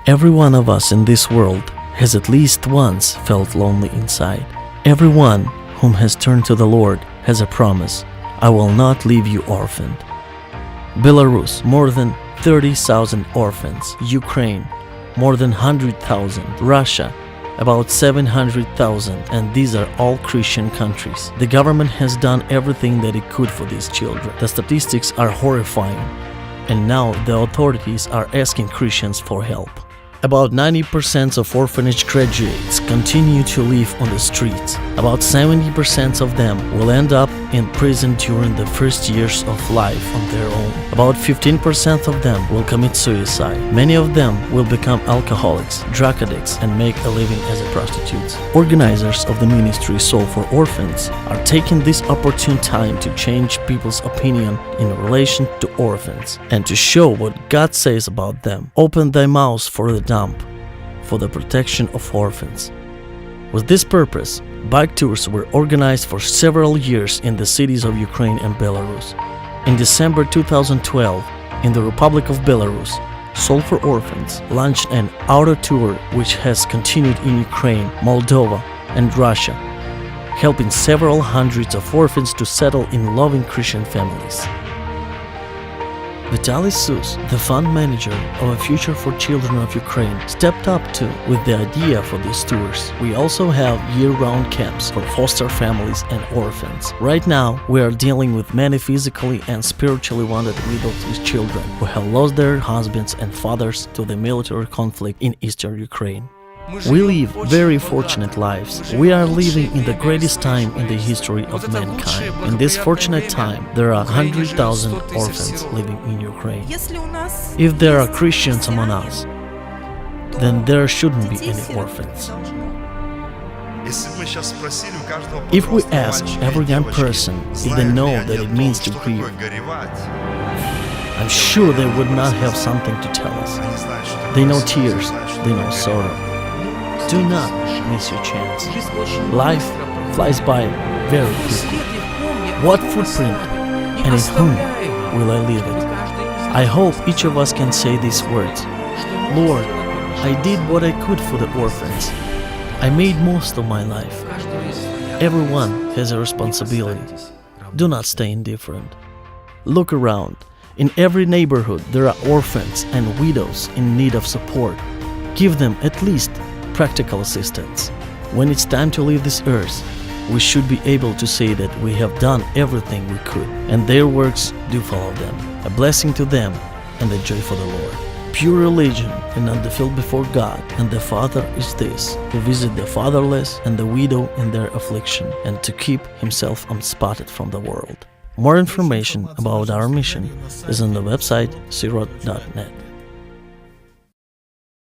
Every one of us in this world has at least once felt lonely inside. Everyone whom has turned to the Lord has a promise: I will not leave you orphaned. Belarus, more than 30,000 orphans. Ukraine, more than 100,000. Russia, about 700,000, and these are all Christian countries. The government has done everything that it could for these children. The statistics are horrifying, and now the authorities are asking Christians for help. About 90% of orphanage graduates continue to live on the streets. About 70% of them will end up in prison during the first years of life on their own. About 15% of them will commit suicide. Many of them will become alcoholics, drug addicts, and make a living as prostitutes. Organizers of the ministry Soul for Orphans are taking this opportune time to change people's opinion in relation to orphans and to show what God says about them. Open thy mouth for the dumb, for the protection of orphans. With this purpose, bike tours were organized for several years in the cities of Ukraine and Belarus. In December 2012, in the Republic of Belarus, Soul for Orphans launched an auto tour which has continued in Ukraine, Moldova, and Russia, helping several hundreds of orphans to settle in loving Christian families. Vitaly Sus, the fund manager of A Future for Children of Ukraine, stepped up too with the idea for these tours. We also have year-round camps for foster families and orphans. Right now, we are dealing with many physically and spiritually wounded widows with children who have lost their husbands and fathers to the military conflict in eastern Ukraine. We live very fortunate lives. We are living in the greatest time in the history of mankind. In this fortunate time, there are 100,000 orphans living in Ukraine. If there are Christians among us, then there shouldn't be any orphans. If we ask every young person if they know that it means to grieve, I'm sure they would not have something to tell us. They know tears, they know sorrow. Do not miss your chance. Life flies by very quickly. What footprint and in whom will I leave it? I hope each of us can say these words: Lord, I did what I could for the orphans. I made most of my life. Everyone has a responsibility. Do not stay indifferent. Look around. In every neighborhood there are orphans and widows in need of support. Give them at least practical assistance. When it's time to leave this earth, we should be able to say that we have done everything we could, and their works do follow them. A blessing to them and the joy for the Lord. Pure religion and undefiled before God and the Father is this: to visit the fatherless and the widow in their affliction, and to keep himself unspotted from the world. More information about our mission is on the website sirot.net.